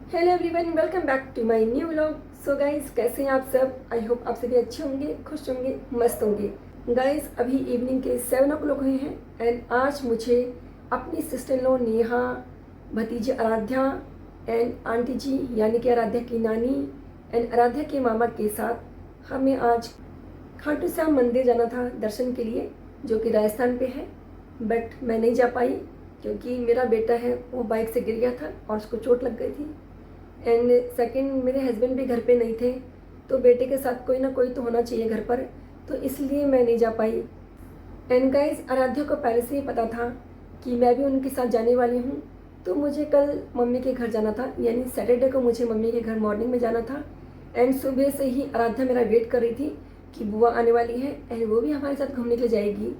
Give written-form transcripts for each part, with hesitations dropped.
Hello everyone, welcome back to my new vlog. So guys, कैसे हैं आप सब? आई होप आप सभी अच्छे होंगे, खुश होंगे, मस्त होंगे। गाइस, अभी इवनिंग के 7 o'clock हुए हैं एंड आज मुझे अपनी सिस्टर इन लॉ नेहा, भतीजी आराध्या एंड आंटी जी यानी कि आराध्या की नानी एंड आराध्या के मामा के साथ हमें आज खाटू श्याम मंदिर जाना था दर्शन के लिए, जो कि राजस्थान पे है। बट मैं नहीं जा पाई क्योंकि मेरा बेटा है वो बाइक से गिर गया था और उसको चोट लग गई थी। एंड सेकंड, मेरे हस्बैंड भी घर पे नहीं थे, तो बेटे के साथ कोई ना कोई तो होना चाहिए घर पर, तो इसलिए मैं नहीं जा पाई। एंड गाइस, आराध्या को पहले से ही पता था कि मैं भी उनके साथ जाने वाली हूँ, तो मुझे कल मम्मी के घर जाना था, यानी सैटरडे को मुझे मम्मी के घर मॉर्निंग में जाना था। एंड सुबह से ही आराध्या मेरा वेट कर रही थी कि बुआ आने वाली है एंड वो भी हमारे साथ घूमने के लिए जाएगी।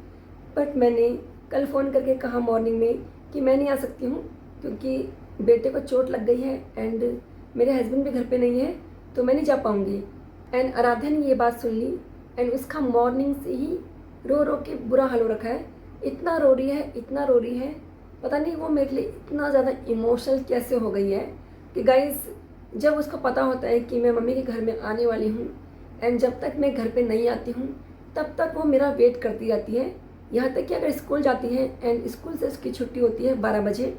बट मैंने कल फ़ोन करके कहा मॉर्निंग में कि मैं नहीं आ सकती हूँ क्योंकि बेटे को चोट लग गई है एंड मेरे हस्बैंड भी घर पे नहीं है, तो मैं नहीं जा पाऊँगी। एंड आराध्या ने ये बात सुन ली एंड उसका मॉर्निंग से ही रो रो के बुरा हाल हो रखा है। इतना रो रही है, इतना रो रही है, पता नहीं वो मेरे लिए इतना ज़्यादा इमोशनल कैसे हो गई है कि गाइस, जब उसको पता होता है कि मैं मम्मी के घर में आने वाली हूँ एंड जब तक मैं घर पे नहीं आती हूँ तब तक वो मेरा वेट करती रहती है। यहाँ तक कि अगर स्कूल जाती है एंड स्कूल से उसकी छुट्टी होती है 12 बजे,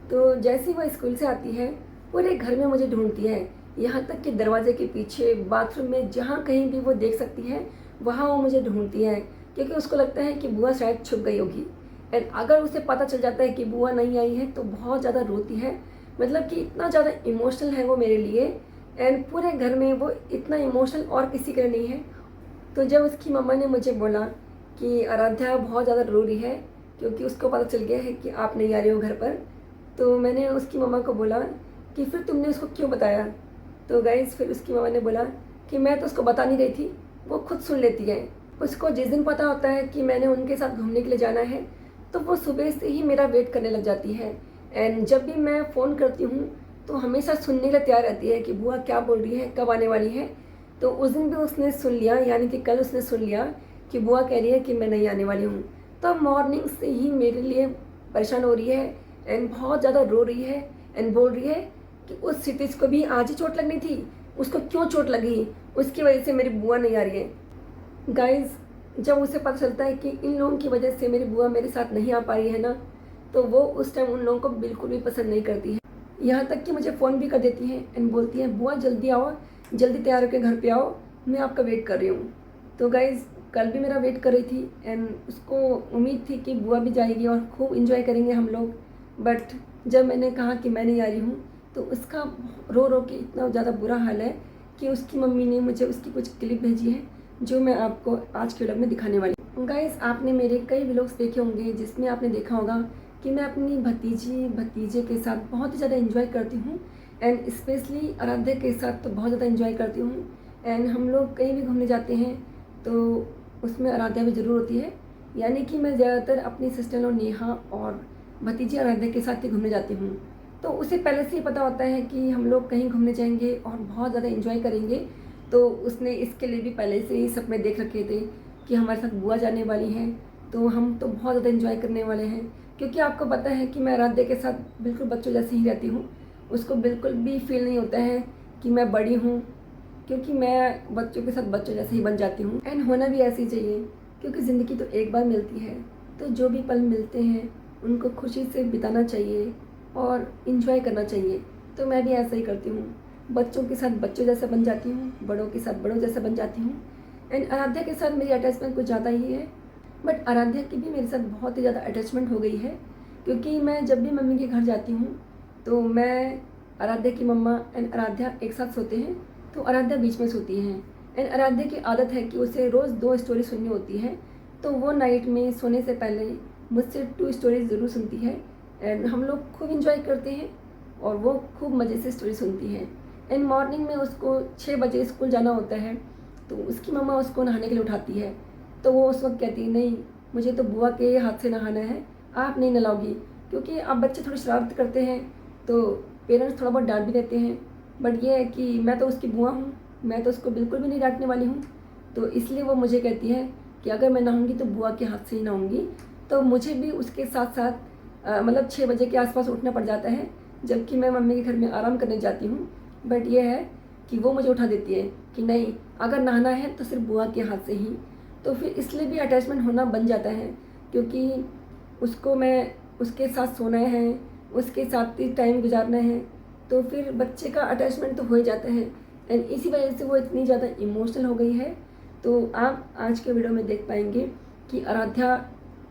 तो जैसे ही वो स्कूल से आती है पूरे घर में मुझे ढूंढती है। यहाँ तक कि दरवाजे के पीछे, बाथरूम में, जहाँ कहीं भी वो देख सकती है वहाँ वो मुझे ढूंढती है, क्योंकि उसको लगता है कि बुआ शायद छुप गई होगी। एंड अगर उसे पता चल जाता है कि बुआ नहीं आई है तो बहुत ज़्यादा रोती है, मतलब कि इतना ज़्यादा इमोशनल है वो मेरे लिए। एंड पूरे घर में वो इतना इमोशनल और किसी के लिए नहीं है। तो जब उसकी मम्मा ने मुझे बोला कि आराध्या बहुत ज़्यादा रो रही है क्योंकि उसको पता चल गया है कि आप नहीं आ रहे हो घर पर, तो मैंने उसकी मम्मा को बोला कि फिर तुमने उसको क्यों बताया? तो गाइस, फिर उसकी मम्मा ने बोला कि मैं तो उसको बता नहीं रही थी, वो खुद सुन लेती है। उसको जिस दिन पता होता है कि मैंने उनके साथ घूमने के लिए जाना है तो वो सुबह से ही मेरा वेट करने लग जाती है। एंड जब भी मैं फ़ोन करती हूँ तो हमेशा सुनने के लिए तैयार रहती है कि बुआ क्या बोल रही है, कब आने वाली है। तो उस दिन भी उसने सुन लिया, यानी कि कल उसने सुन लिया कि बुआ कह रही है कि मैं नहीं आने वाली हूँ। तो मॉर्निंग से ही मेरे लिए परेशान हो रही है एंड बहुत ज़्यादा रो रही है एंड बोल रही है कि उस क्षितिज को भी आज ही चोट लगनी थी, उसको क्यों चोट लगी, उसकी वजह से मेरी बुआ नहीं आ रही है। गाइस, जब उसे पता चलता है कि इन लोगों की वजह से मेरी बुआ मेरे साथ नहीं आ पा रही है ना, तो वो उस टाइम उन लोगों को बिल्कुल भी पसंद नहीं करती है। यहाँ तक कि मुझे फ़ोन भी कर देती है एंड बोलती है बुआ जल्दी आओ, जल्दी तैयार होकर घर पे आओ, मैं आपका वेट कर रही हूँ। तो गाइस, कल भी मेरा वेट कर रही थी एंड उसको उम्मीद थी कि बुआ भी जाएगी और खूब इंजॉय करेंगे हम लोग। बट जब मैंने कहा कि मैं नहीं आ रही हूँ तो उसका रो रो के इतना ज़्यादा बुरा हाल है कि उसकी मम्मी ने मुझे उसकी कुछ क्लिप भेजी है जो मैं आपको आज के व्लॉग में दिखाने वाली हूँ। गाइस, आपने मेरे कई व्लॉग्स देखे होंगे जिसमें आपने देखा होगा कि मैं अपनी भतीजी भतीजे के साथ बहुत ही ज़्यादा इन्जॉय करती हूँ एंड स्पेशली आराध्या के साथ तो बहुत ज़्यादा इन्जॉय करती हूँ। एंड हम लोग कहीं भी घूमने जाते हैं तो उसमें आराध्या भी ज़रूर होती है, यानी कि मैं ज़्यादातर अपनी सिस्टर और नेहा और भतीजी आराध्या के साथ ही घूमने जाती हूँ। तो उसे पहले से ही पता होता है कि हम लोग कहीं घूमने जाएंगे और बहुत ज़्यादा इन्जॉय करेंगे, तो उसने इसके लिए भी पहले से ही सपने देख रखे थे कि हमारे साथ बुआ जाने वाली हैं, तो हम तो बहुत ज़्यादा इन्जॉय करने वाले हैं। क्योंकि आपको पता है कि मैं आराध्या के साथ बिल्कुल बच्चों जैसे ही रहती हूँ, उसको बिल्कुल भी फील नहीं होता है कि मैं बड़ी हूँ, क्योंकि मैं बच्चों के साथ बच्चों जैसे ही बन जाती हूँ। एंड होना भी ऐसे ही चाहिए क्योंकि ज़िंदगी तो एक बार मिलती है, तो जो भी पल मिलते हैं उनको खुशी से बिताना चाहिए और इन्जॉय करना चाहिए। तो मैं भी ऐसा ही करती हूँ, बच्चों के साथ बच्चों जैसा बन जाती हूँ, बड़ों के साथ बड़ों जैसा बन जाती हूँ। एंड आराध्या के साथ मेरी अटैचमेंट कुछ ज़्यादा ही है, बट आराध्या की भी मेरे साथ बहुत ही ज़्यादा अटैचमेंट हो गई है, क्योंकि मैं जब भी मम्मी के घर जाती हूँ तो मैं, आराध्या की मम्मा एंड आराध्या एक साथ सोते हैं, तो आराध्या बीच में सोती हैं। एंड आराध्या की आदत है कि उसे रोज़ 2 स्टोरी सुननी होती है, तो वो नाइट में सोने से पहले मुझसे 2 स्टोरीज ज़रूर सुनती है एंड हम लोग खूब इंजॉय करते हैं और वो खूब मज़े से स्टोरी सुनती है। एंड मॉर्निंग में उसको 6 बजे स्कूल जाना होता है, तो उसकी मम्मा उसको नहाने के लिए उठाती है, तो वो उस वक्त कहती है नहीं, मुझे तो बुआ के हाथ से नहाना है, आप नहीं नहलाओगी। क्योंकि अब बच्चे थोड़ी शरारत करते हैं तो पेरेंट्स थोड़ा बहुत डांट भी देते हैं, बट ये है कि मैं तो उसकी बुआ हूँ, मैं तो उसको बिल्कुल भी नहीं डांटने वाली हूँ। तो इसलिए वो मुझे कहती है कि अगर मैं नहाऊंगी तो बुआ के हाथ से ही नहाऊंगी। तो मुझे भी उसके साथ साथ मतलब 6 बजे के आसपास उठना पड़ जाता है जबकि मैं मम्मी के घर में आराम करने जाती हूँ। बट ये है कि वो मुझे उठा देती है कि नहीं, अगर नहाना है तो सिर्फ बुआ के हाथ से ही। तो फिर इसलिए भी अटैचमेंट होना बन जाता है, क्योंकि उसको मैं उसके साथ सोना है, उसके साथ ही टाइम गुजारना है, तो फिर बच्चे का अटैचमेंट तो हो ही जाता है। एंड इसी वजह से वो इतनी ज़्यादा इमोशनल हो गई है। तो आप आज के वीडियो में देख पाएंगे कि आराध्या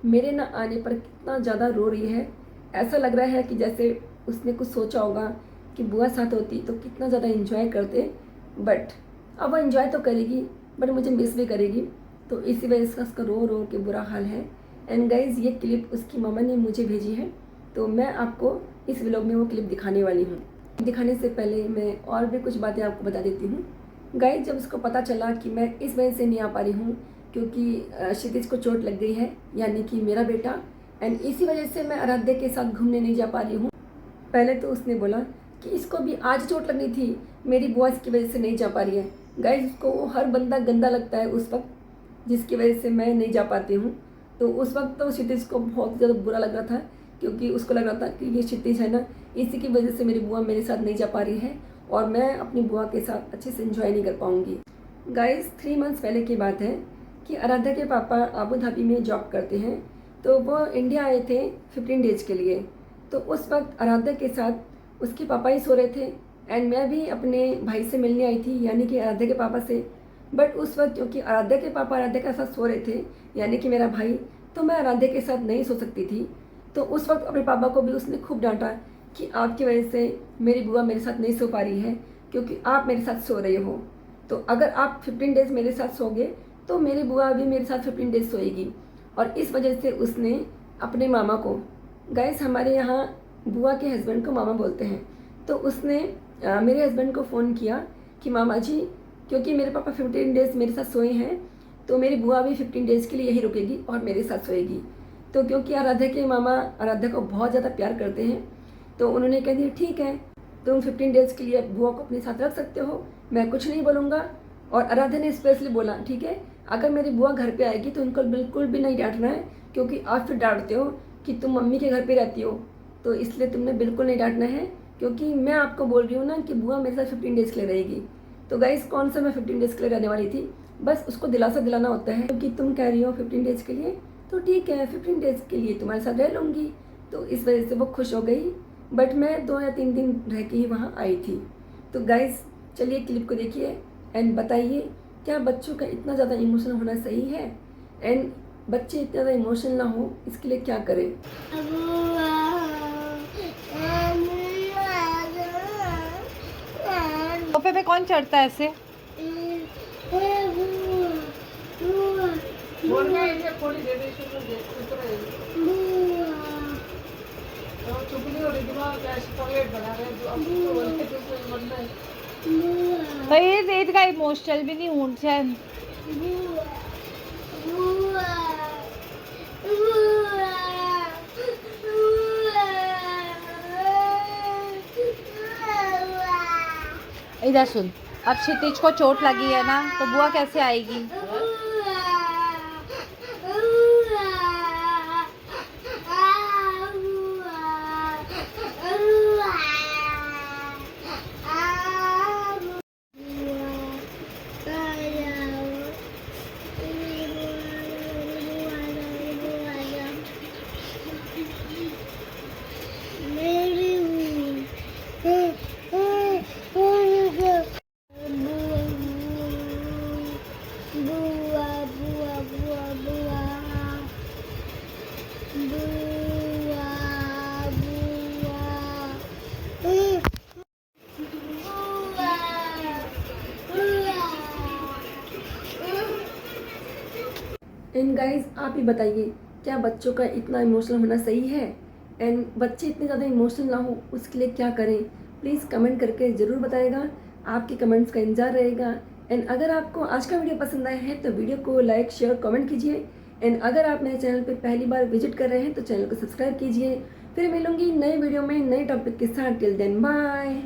मेरे ना आने पर कितना ज़्यादा रो रही है। ऐसा लग रहा है कि जैसे उसने कुछ सोचा होगा कि बुआ साथ होती तो कितना ज़्यादा इन्जॉय करते, बट अब वो इन्जॉय तो करेगी बट मुझे मिस भी करेगी। तो इसी वजह से उसका रो रो के बुरा हाल है। एंड गाइज, ये क्लिप उसकी मामा ने मुझे भेजी है, तो मैं आपको इस व्लॉग में वो क्लिप दिखाने वाली हूँ। दिखाने से पहले मैं और भी कुछ बातें आपको बता देती हूँ। गाइज, जब उसको पता चला कि मैं इस वजह से नहीं आ पा रही हूँ क्योंकि क्षितिज को चोट लग गई है, यानी कि मेरा बेटा, एंड इसी वजह से मैं आराध्या के साथ घूमने नहीं जा पा रही हूँ। पहले तो उसने बोला कि इसको भी आज चोट लगनी थी, मेरी बुआ की वजह से नहीं जा पा रही है। गाइज, उसको वो हर बंदा गंदा लगता है उस वक्त, जिसकी वजह से मैं नहीं जा पाती हूँ। तो उस वक्त तो क्षितिज को बहुत ज़्यादा बुरा लग रहा था, क्योंकि उसको लग रहा था कि ये क्षितिज है ना, इसी की वजह से मेरी बुआ मेरे साथ नहीं जा पा रही है और मैं अपनी बुआ के साथ अच्छे से एंजॉय नहीं कर पाऊँगी। गाइज, 3 मंथ्स पहले की बात है कि आराध्या के पापा अबू धाबी में जॉब करते हैं, तो वो इंडिया आए थे 15 डेज़ के लिए। तो उस वक्त आराध्या के साथ उसके पापा ही सो रहे थे एंड मैं भी अपने भाई से मिलने आई थी, यानी कि आराध्या के पापा से। बट उस वक्त क्योंकि आराध्या के पापा आराध्या के साथ सो रहे थे, यानी कि मेरा भाई, तो मैं आराध्या के साथ नहीं सो सकती थी। तो उस वक्त अपने पापा को भी उसने खूब डांटा कि आपकी वजह से मेरी बुआ मेरे साथ नहीं सो पा रही है, क्योंकि आप मेरे साथ सो रहे हो। तो अगर आप 15 डेज़ मेरे साथ सोगे तो मेरी बुआ भी मेरे साथ 15 डेज़ सोएगी। और इस वजह से उसने अपने मामा को, गाइस हमारे यहाँ बुआ के हस्बैंड को मामा बोलते हैं, तो उसने मेरे हस्बैंड को फ़ोन किया कि मामा जी, क्योंकि मेरे पापा 15 डेज़ मेरे साथ सोए हैं, तो मेरी बुआ भी 15 डेज़ के लिए यही रुकेगी और मेरे साथ सोएगी। तो क्योंकि आराध्या के मामा आराध्या को बहुत ज़्यादा प्यार करते हैं, तो उन्होंने कह दिया ठीक है, तुम 15 डेज़ के लिए बुआ को अपने साथ रख सकते हो, मैं कुछ नहीं बोलूँगा। और आराध्या ने स्पेशली बोला ठीक है, अगर मेरी बुआ घर पे आएगी तो उनको बिल्कुल भी नहीं डांटना है, क्योंकि आप फिर डांटते हो कि तुम मम्मी के घर पे रहती हो, तो इसलिए तुमने बिल्कुल नहीं डांटना है, क्योंकि मैं आपको बोल रही हूँ ना कि बुआ मेरे साथ 15 डेज़ के लिए रहेगी। तो गाइस, कौन सा मैं 15 डेज़ के लिए रहने वाली थी, बस उसको दिलासा दिलाना होता है, क्योंकि तुम कह रही हो 15 डेज़ के लिए, तो ठीक है 15 डेज़ के लिए तुम्हारे साथ रह लूँगी। तो इस वजह से वो खुश हो गई, बट मैं 2 या 3 दिन रह के ही वहाँ आई थी। तो गाइस, चलिए क्लिप को देखिए एंड बताइए क्या बच्चों का इतना ज़्यादा इमोशनल होना सही है, एंड बच्चे इतना ज़्यादा इमोशनल ना हो इसके लिए क्या करें। सोफे पे कौन चढ़ता है ऐसे? भाई रेत का इमोशनल भी नहीं हूँ चैन। इधर सुन, अब क्षितिज को चोट लगी है ना, तो बुआ कैसे आएगी? एंड गाइज, आप ही बताइए क्या बच्चों का इतना इमोशनल होना सही है, एंड बच्चे इतने ज़्यादा इमोशनल ना हो उसके लिए क्या करें। प्लीज़ कमेंट करके ज़रूर बताइएगा, आपके कमेंट्स का इंतजार रहेगा। एंड अगर आपको आज का वीडियो पसंद आया है तो वीडियो को लाइक शेयर कमेंट कीजिए, एंड अगर आप मेरे चैनल पर पहली बार विजिट कर रहे हैं तो चैनल को सब्सक्राइब कीजिए। फिर मिलूंगी नए वीडियो में नए टॉपिक के साथ। Till then bye.